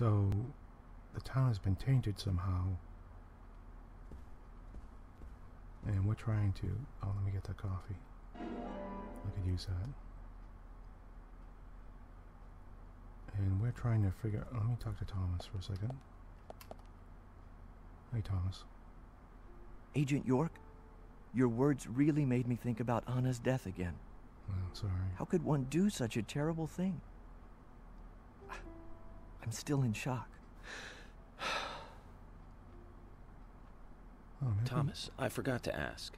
So, the town has been tainted somehow. And we're trying to... Oh, let me get that coffee. I could use that. And we're trying to figure... Let me talk to Thomas for a second. Hey, Thomas. Agent York, your words really made me think about Anna's death again. Oh, sorry. How could one do such a terrible thing? I'm still in shock. Oh, Thomas, I forgot to ask.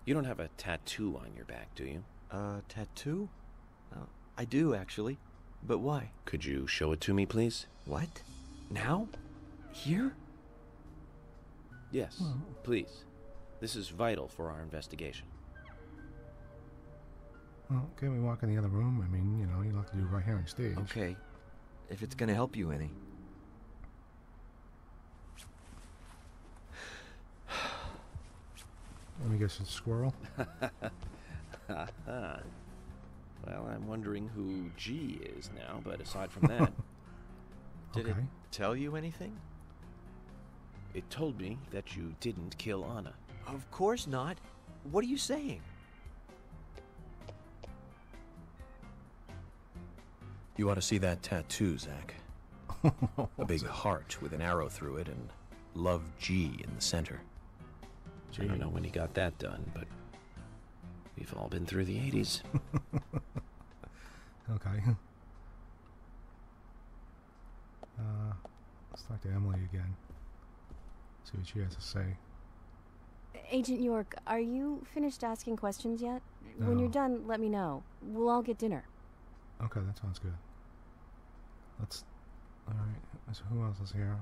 You don't have a tattoo on your back, do you? Tattoo? I do, actually. But why? Could you show it to me, please? What? Now? Here? Yes, please. This is vital for our investigation. Well, can we walk in the other room? I mean, you know, you'll have to do it right here on stage. Okay. If it's gonna help you any. Let me guess, it's a squirrel? Well, I'm wondering who G is now, but aside from that... Did it tell you anything? It told me that you didn't kill Anna. Of course not. What are you saying? You ought to see that tattoo, Zach. A big heart with an arrow through it and Love G in the center. I don't know when he got that done, but we've all been through the 80s. Okay. Let's talk to Emily again. See what she has to say. Agent York, are you finished asking questions yet? No. When you're done, let me know. We'll all get dinner. Okay, that sounds good. Let's... Alright, so who else is here?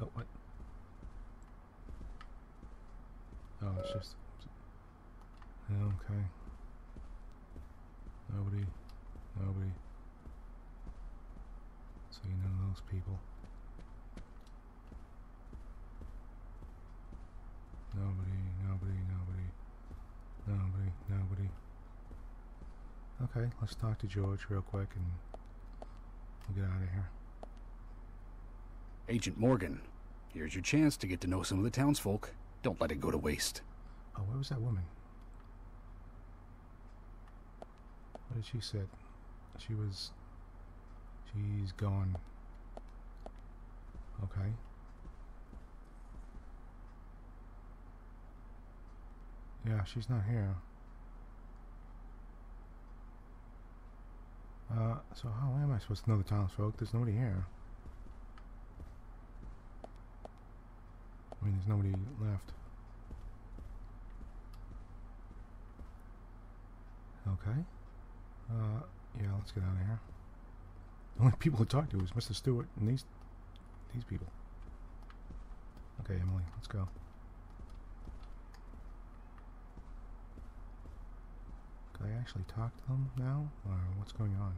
Oh, what? Oh, it's just... Okay. Nobody. So you know those people. Nobody. Okay, let's talk to George real quick and we'll get out of here. Agent Morgan, here's your chance to get to know some of the townsfolk. Don't let it go to waste. Oh, where was that woman? What did she say? She's gone. Okay. Yeah, she's not here. So how am I supposed to know the townsfolk? There's nobody here. I mean, there's nobody left. Okay. Yeah, let's get out of here. The only people to talk to is Mr. Stewart and these people. Okay, Emily, let's go. Could I actually talk to them now? Or what's going on?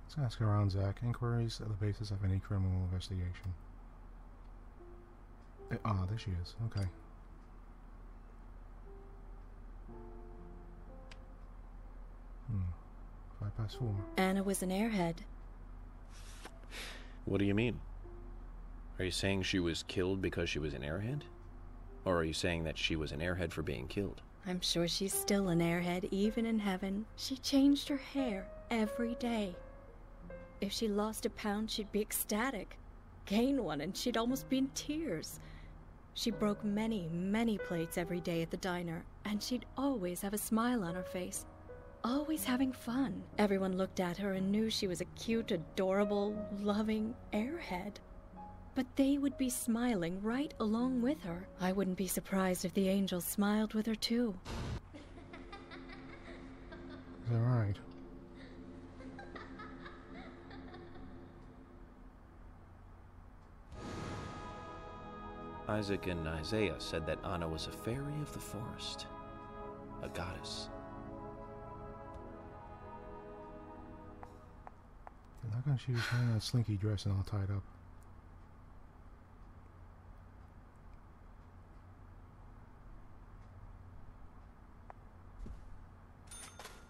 Let's ask around, Zach. Inquiries are the basis of any criminal investigation. Ah, there she is. Okay. Hmm. 4:05. Anna was an airhead. What do you mean? Are you saying she was killed because she was an airhead? Or are you saying that she was an airhead for being killed? I'm sure she's still an airhead, even in heaven. She changed her hair every day. If she lost a pound, she'd be ecstatic. Gain one, and she'd almost be in tears. She broke many, many plates every day at the diner, and she'd always have a smile on her face. Always having fun. Everyone looked at her and knew she was a cute, adorable, loving airhead. But they would be smiling right along with her. I wouldn't be surprised if the angels smiled with her too. Is that right? Isaac and Isaiah said that Anna was a fairy of the forest, a goddess. They're not come she was wearing that slinky dress and all tied up?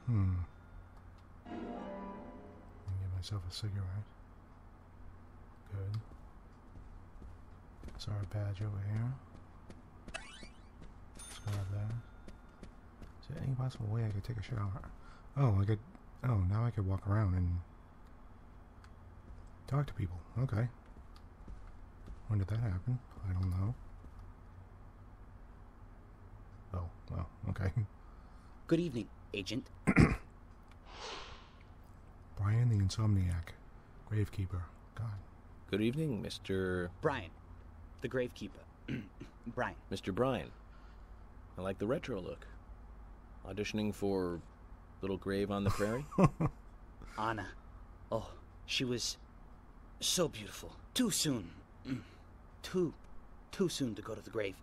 Let me give myself a cigarette. Good. That's our badge over here. Let's grab that. Is there any possible way I could take a shower? Oh, I could. Oh, now I could walk around and talk to people. Okay. When did that happen? I don't know. Oh, well, okay. Good evening, Agent. Brian the Insomniac. Gravekeeper. God. Good evening, Mr. Brian, the Gravekeeper. Brian. Mr. Brian. I like the retro look. Auditioning for Little Grave on the Prairie? Anna. Oh, she was so beautiful. Too soon. Too soon to go to the grave.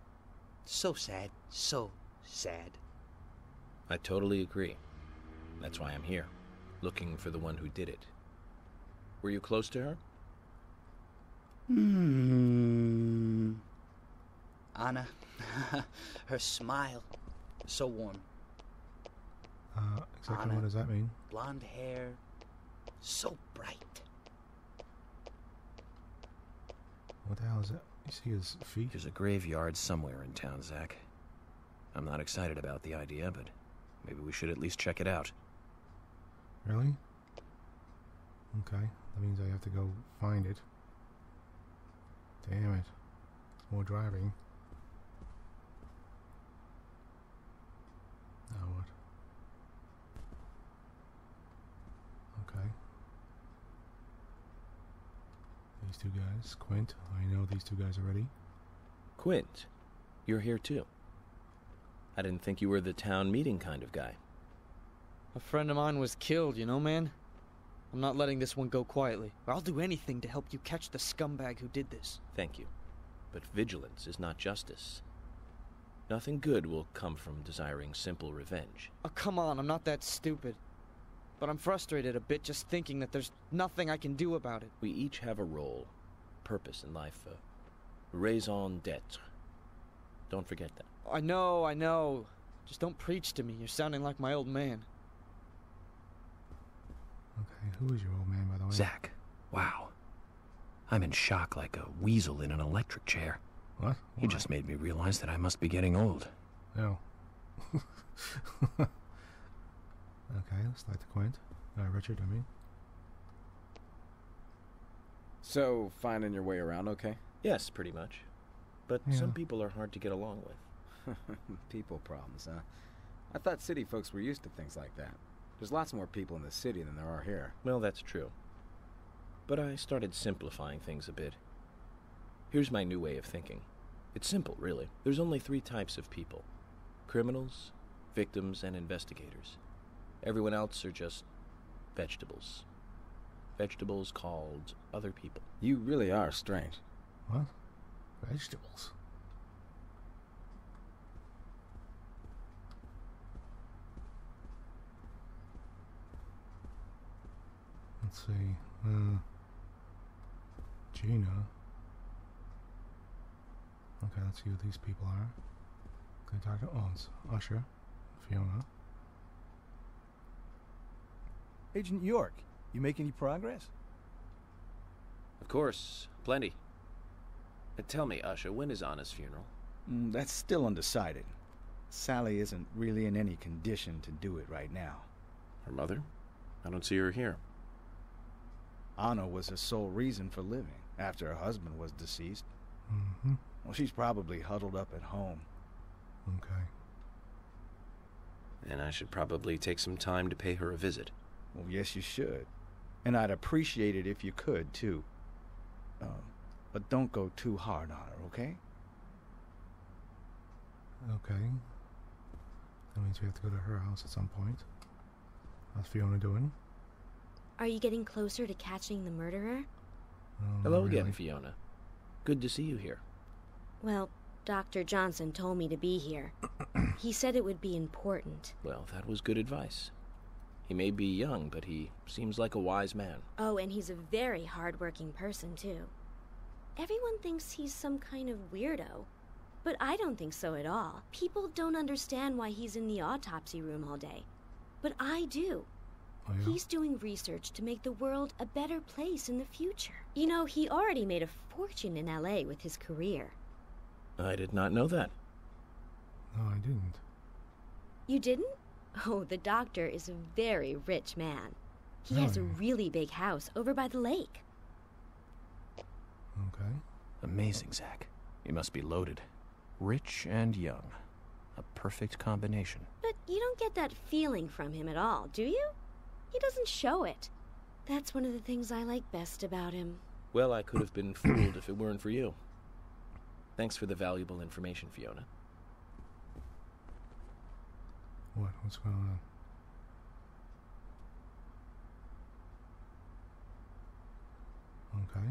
So sad. So sad. I totally agree. That's why I'm here, looking for the one who did it. Were you close to her? Anna. Her smile. So warm. Exactly Anna. what does that mean? Blonde hair. So bright. What the hell is that? You see his feet? There's a graveyard somewhere in town, Zach. I'm not excited about the idea, but maybe we should at least check it out. Really? Okay. That means I have to go find it. Damn it. More driving. Now what? Okay. These two guys. Quint. I know these two guys already. Quint, you're here too. I didn't think you were the town meeting kind of guy. A friend of mine was killed, you know, man? I'm not letting this one go quietly. I'll do anything to help you catch the scumbag who did this. Thank you. But vigilance is not justice. Nothing good will come from desiring simple revenge. Oh, come on, I'm not that stupid. But I'm frustrated a bit just thinking that there's nothing I can do about it. We each have a role, purpose in life, raison d'etre. Don't forget that. I know. Just don't preach to me. You're sounding like my old man. Okay, who is your old man, by the way? Zach, wow. I'm in shock like a weasel in an electric chair. What? You just made me realize that I must be getting old. No. Okay, let's start the Quint. Richard, I mean. So, finding your way around okay? Yes, pretty much. But Yeah. some people are hard to get along with. People problems, huh? I thought city folks were used to things like that. There's lots more people in the city than there are here. Well, that's true. But I started simplifying things a bit. Here's my new way of thinking. It's simple, really. There's only 3 types of people. Criminals, victims, and investigators. Everyone else are just vegetables. Vegetables called other people. You really are strange. What? Vegetables? Let's see. Gina. Okay, let's see who these people are. Can I talk to it's Usher, Fiona. Agent York, you make any progress? Of course, plenty. Tell me, Usher, when is Anna's funeral? That's still undecided. Sally isn't really in any condition to do it right now. Her mother? I don't see her here. Anna was her sole reason for living after her husband was deceased. Mm-hmm. Well, she's probably huddled up at home. Okay. And I should probably take some time to pay her a visit. Well, yes, you should. And I'd appreciate it if you could, too. But don't go too hard on her, okay? Okay. That means we have to go to her house at some point. How's Fiona doing? Are you getting closer to catching the murderer? Hello Not again, really. Fiona. Good to see you here. Well, Dr. Johnson told me to be here. He said it would be important. Well, that was good advice. He may be young, but he seems like a wise man. Oh, and he's a very hard-working person, too. Everyone thinks he's some kind of weirdo, but I don't think so at all. People don't understand why he's in the autopsy room all day, but I do. Oh, yeah? He's doing research to make the world a better place in the future. You know, he already made a fortune in LA with his career. I did not know that. No, I didn't. You didn't? Oh, the doctor is a very rich man. He has a really big house over by the lake. Okay. Amazing, Zach. You must be loaded. Rich and young. A perfect combination. But you don't get that feeling from him at all, do you? He doesn't show it. That's one of the things I like best about him. Well, I could have been fooled if it weren't for you. Thanks for the valuable information, Fiona. What? What's going on? Okay.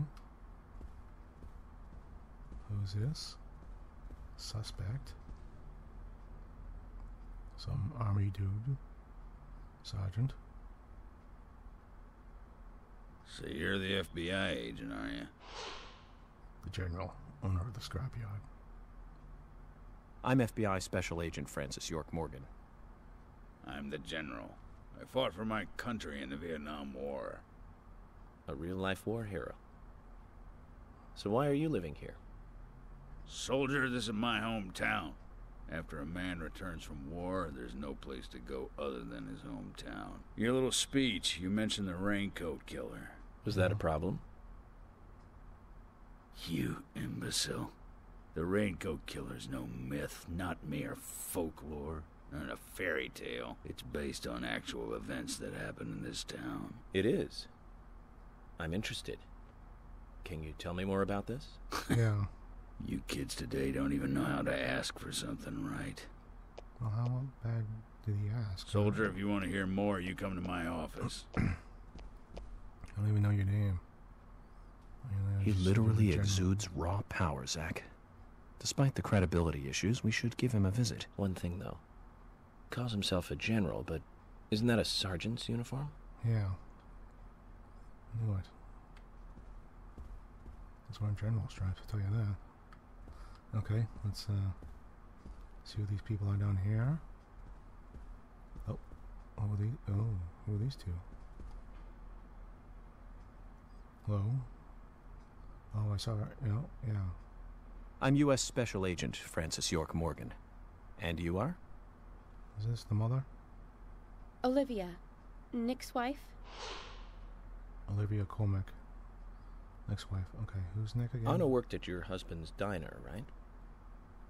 Who's this? Suspect. Some army dude. Sergeant. So you're the FBI agent, are you? The general, owner of the scrapyard. I'm FBI Special Agent Francis York Morgan. I'm the general. I fought for my country in the Vietnam War. A real-life war hero. So why are you living here? Soldier, this is my hometown. After a man returns from war, there's no place to go other than his hometown. Your little speech, you mentioned the raincoat killer. Was that a problem? You imbecile. The raincoat killer's no myth, not mere folklore, not a fairy tale. It's based on actual events that happened in this town. It is. I'm interested. Can you tell me more about this? Yeah. You kids today don't even know how to ask for something right. Well, how bad did he ask? Soldier, if you want to hear more, you come to my office. I don't even know your name. He literally exudes raw power, Zach. Despite the credibility issues, we should give him a visit. One thing, though. Calls himself a general, but isn't that a sergeant's uniform? Yeah. I knew it. That's why general stripes, I'll tell you that. Okay, let's see who these people are down here. Oh, who are these two? Hello? Oh, I saw her. Yeah. I'm U.S. Special Agent Francis York Morgan. And you are? Is this the mother? Olivia, Nick's wife. Olivia Colmick. Nick's wife. Okay, who's Nick again? Anna worked at your husband's diner, right?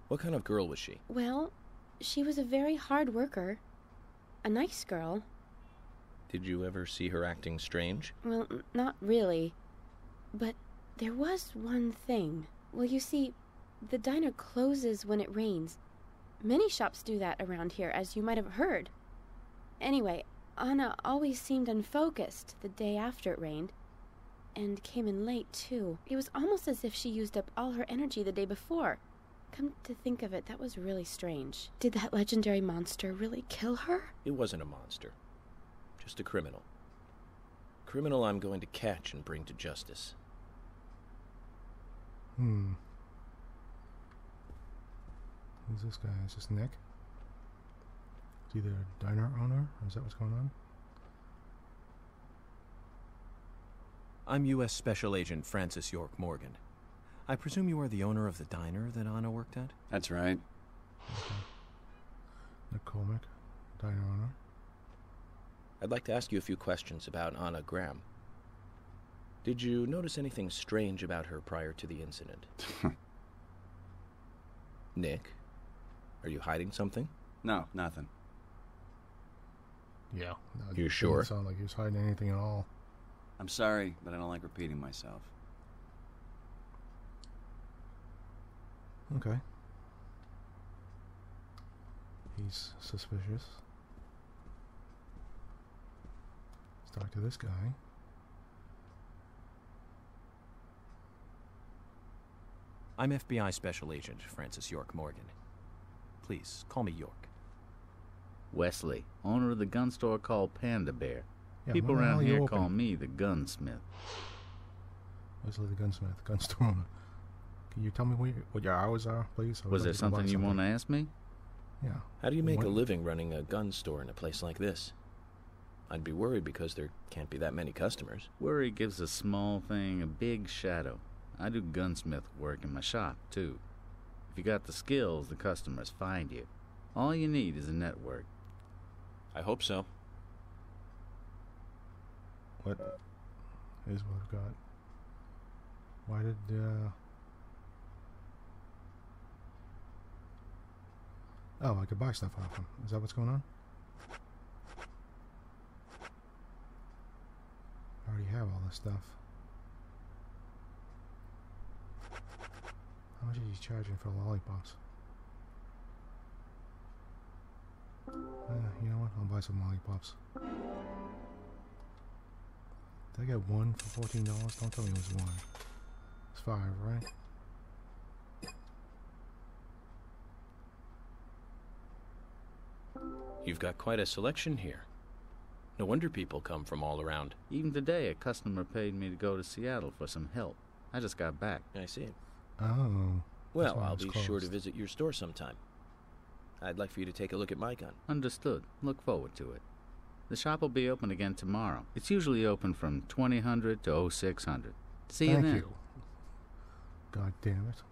What kind of girl was she? Well, she was a very hard worker. A nice girl. Did you ever see her acting strange? Well, not really. But there was one thing. Well, you see, the diner closes when it rains. Many shops do that around here, as you might have heard. Anyway, Anna always seemed unfocused the day after it rained. And came in late, too. It was almost as if she used up all her energy the day before. Come to think of it, that was really strange. Did that legendary monster really kill her? It wasn't a monster. Just a criminal. Criminal I'm going to catch and bring to justice. Who's this guy? Is this Nick? Is he the diner owner? Or is that what's going on? I'm U.S. Special Agent Francis York Morgan. I presume you are the owner of the diner that Anna worked at? That's right. Okay. Nick Colmick, diner owner. I'd like to ask you a few questions about Anna Graham. Did you notice anything strange about her prior to the incident? Nick, are you hiding something? No, nothing. Yeah. No, you sure? Doesn't sound like he was hiding anything at all. I'm sorry, but I don't like repeating myself. Okay. He's suspicious. Let's talk to this guy. I'm FBI Special Agent Francis York Morgan. Please, call me York. Wesley, owner of the gun store called Panda Bear. Yeah, People when the hell around are you here open? call me the gunsmith. Wesley the gunsmith, gun store owner. Can you tell me what your hours are, please? I would Was like there to go buy something you want to something. ask me? Yeah. How do you make What? a living running a gun store in a place like this? I'd be worried because there can't be that many customers. Worry gives a small thing a big shadow. I do gunsmith work in my shop, too. If you got the skills, the customers find you. All you need is a network. I hope so. What is what I've got? Why did, Oh, I could buy stuff off him. Is that what's going on? I already have all this stuff. How much is he charging for lollipops? You know what? I'll buy some lollipops. Did I get one for $14? Don't tell me it was one. It's 5, right? You've got quite a selection here. No wonder people come from all around. Even today, a customer paid me to go to Seattle for some help. I just got back. I see. Oh. Well, I'll be sure to visit your store sometime. I'd like for you to take a look at my gun. Understood. Look forward to it. The shop will be open again tomorrow. It's usually open from 2000 to 0600. See you Thank then. you. God damn it.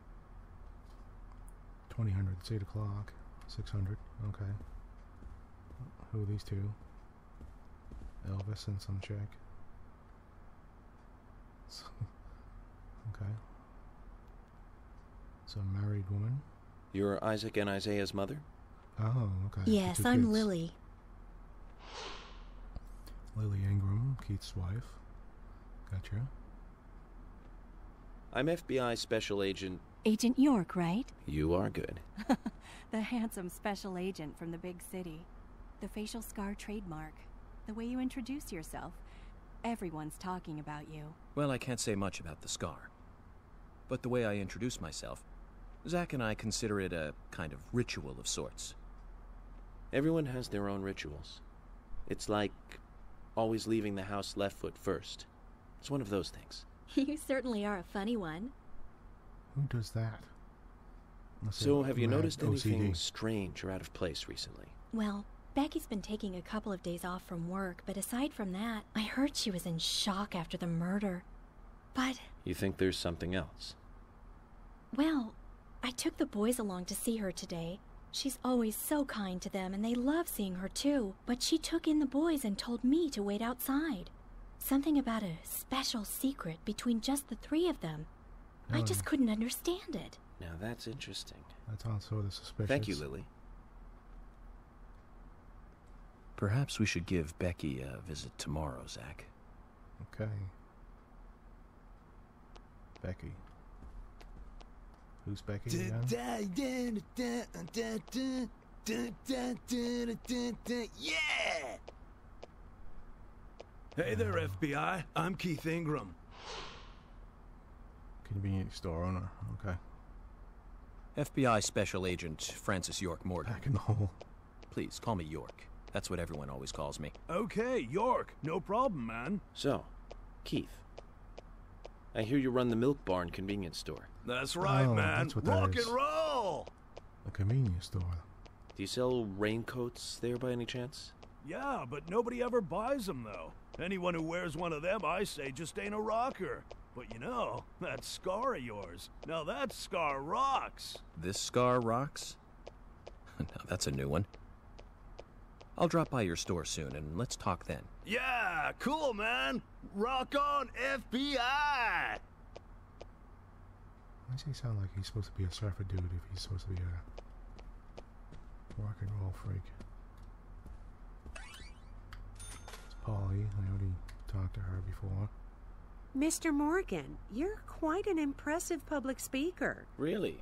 2000, it's 8 o'clock. 600, okay. Who are these two? Elvis and some chick. Okay. Some married woman. You're Isaac and Isaiah's mother? Oh, okay. Yes, The 2 I'm kids. Lily. Lily Ingram, Keith's wife. Gotcha. I'm FBI Special Agent... Agent York, right? You are good. The handsome special agent from the big city. The facial scar trademark. The way you introduce yourself. Everyone's talking about you. Well, I can't say much about the scar. But the way I introduce myself, Zach and I consider it a kind of ritual of sorts. Everyone has their own rituals. It's like always leaving the house left foot first. It's one of those things. You certainly are a funny one. Who does that? Unless So, they're have you mad noticed OCD. anything strange or out of place recently? Well, Becky's been taking a couple of days off from work, but aside from that, I heard she was in shock after the murder. But, You think there's something else? well, I took the boys along to see her today. She's always so kind to them, and they love seeing her too. But she took in the boys and told me to wait outside. Something about a special secret between just the 3 of them. I just couldn't understand it. Now that's interesting. That sounds sort of suspicious. Thank you, Lily. Perhaps we should give Becky a visit tomorrow, Zach. Okay. Becky. Who's Becky again? Yeah! Hey there, FBI. I'm Keith Ingram. Convenience store owner. Okay. FBI Special Agent Francis York Morgan. Back in the hole. Please, call me York. That's what everyone always calls me. Okay, York. No problem, man. So, Keith, I hear you run the Milk Barn convenience store. That's right, Oh, man. that's what that Rock is. and roll! A convenience store. Do you sell raincoats there by any chance? Yeah, but nobody ever buys them, though. Anyone who wears one of them, I say, just ain't a rocker. But you know, that scar of yours, now that scar rocks. This scar rocks? Now that's a new one. I'll drop by your store soon, and let's talk then. Yeah, cool, man. Rock on, FBI! Why does he sound like he's supposed to be a surfer dude if he's supposed to be a rock and roll freak? It's Polly. I already talked to her before. Mr. Morgan, you're quite an impressive public speaker. Really?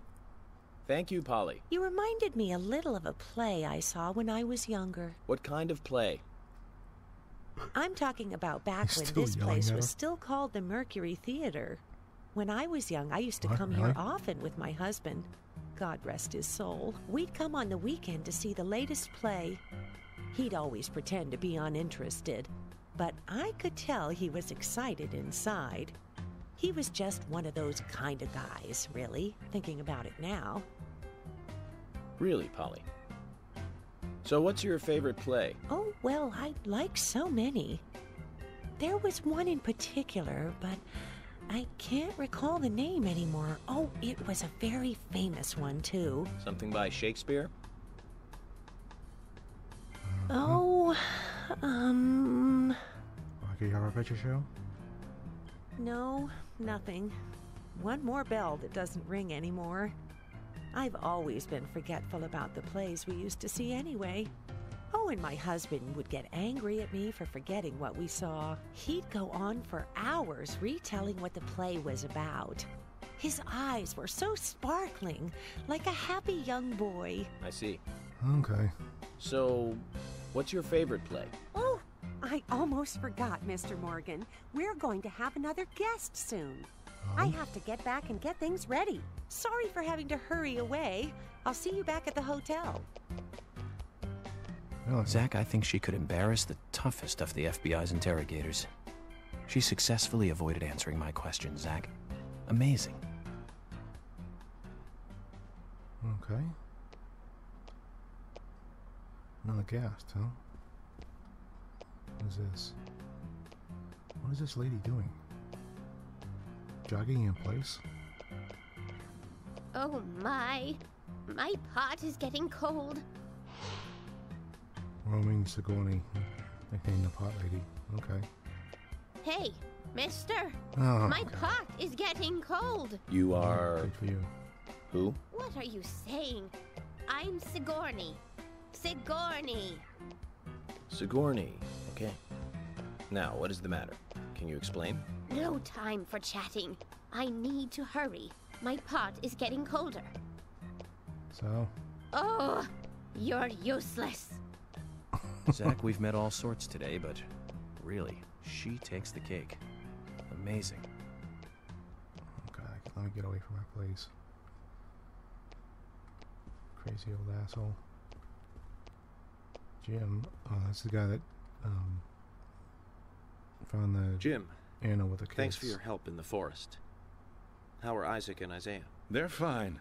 Thank you, Polly. You reminded me a little of a play I saw when I was younger. What kind of play? I'm talking about back He's when still this yelling place at was her. still called the Mercury Theater. When I was young, I used to What, come really? here often with my husband. God rest his soul. We'd come on the weekend to see the latest play. He'd always pretend to be uninterested, but I could tell he was excited inside. He was just one of those kind of guys, really, thinking about it now. Really, Polly? So what's your favorite play? Oh, well, I like so many. There was one in particular, but I can't recall the name anymore. Oh, it was a very famous one, too. Something by Shakespeare? Oh, Rocky Horror Picture Show? no, nothing. One more bell that doesn't ring anymore. I've always been forgetful about the plays we used to see anyway. Oh, and my husband would get angry at me for forgetting what we saw. He'd go on for hours retelling what the play was about. His eyes were so sparkling, like a happy young boy. I see. Okay. So, what's your favorite play? Oh, I almost forgot, Mr. Morgan. We're going to have another guest soon. I have to get back and get things ready. Sorry for having to hurry away. I'll see you back at the hotel. Zach, I think she could embarrass the toughest of the FBI's interrogators. She successfully avoided answering my questions, Zach. Amazing. Okay. Another cast, huh? What is this? What is this lady doing? Jogging in place? Oh my pot is getting cold. Roaming Sigourney, nicknamed the pot lady. Okay. Hey, mister, Oh, my God. pot is getting cold. You are... Good for you. Who? What are you saying? I'm Sigourney. Sigourney. Sigourney. Okay. Now, what is the matter? Can you explain? No time for chatting. I need to hurry. My pot is getting colder. So? Oh, you're useless. Zach, we've met all sorts today, but really, she takes the cake. Amazing. Okay, let me get away from my place. Crazy old asshole. Jim, that's the guy that found the Jim, Anna with the kids. thanks for your help in the forest. How are Isaac and Isaiah? They're fine.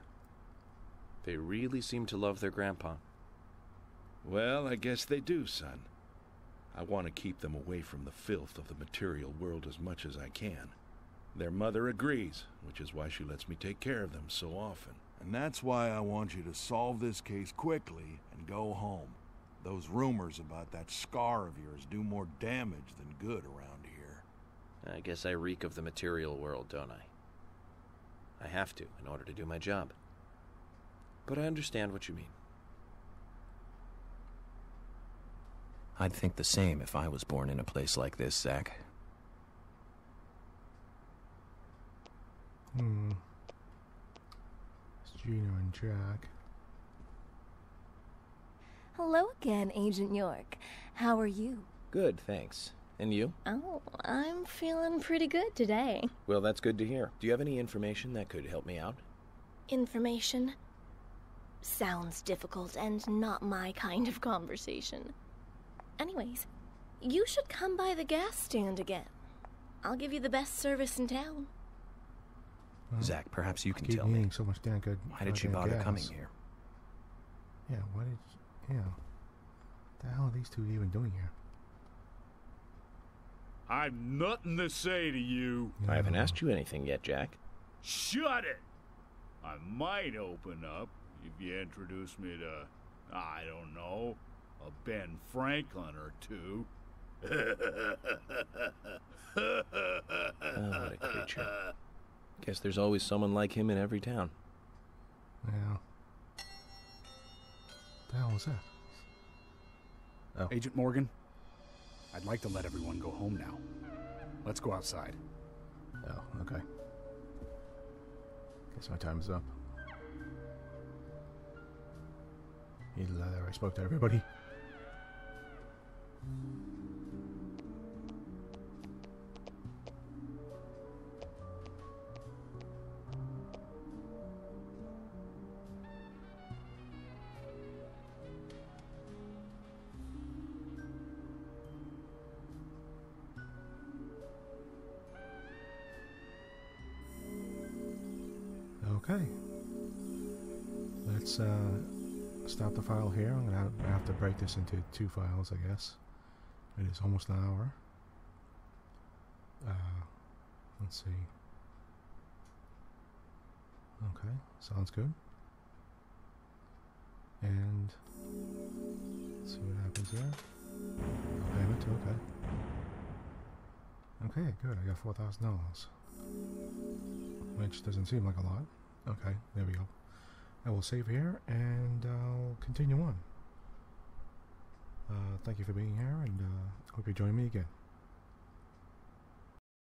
They really seem to love their grandpa. Well, I guess they do, son. I want to keep them away from the filth of the material world as much as I can. Their mother agrees, which is why she lets me take care of them so often. And that's why I want you to solve this case quickly and go home. Those rumors about that scar of yours do more damage than good around here. I guess I reek of the material world, don't I? I have to, in order to do my job. But I understand what you mean. I'd think the same if I was born in a place like this, Zach. It's Gina and Jack. Hello again, Agent York. How are you? Good, thanks. And you? Oh, I'm feeling pretty good today. Well, that's good to hear. Do you have any information that could help me out? Information? Sounds difficult and not my kind of conversation. Anyways, you should come by the gas stand again. I'll give you the best service in town. Well, Zach, perhaps you can keep tell me. eating so much damn good. Why did she goddamn bother gas. coming here? Yeah, why did... Yeah. What the hell are these two even doing here? I've nothing to say to you. I haven't asked you anything yet, Jack. Shut it! I might open up if you introduce me to, I don't know, a Ben Franklin or two. Oh, what a creature. Guess there's always someone like him in every town. Yeah. What the hell was that? Oh. Agent Morgan, I'd like to let everyone go home now. Let's go outside. Oh, okay. Guess my time is up. Either that or I spoke to everybody. Okay. Let's stop the file here. I'm gonna have to break this into 2 files, I guess. It is almost an hour. Let's see. Okay, sounds good. And let's see what happens here. No payment, okay. Okay, good. I got $4,000. Which doesn't seem like a lot. Okay, there we go. I will save here and I'll continue on. Thank you for being here, and hope you join me again.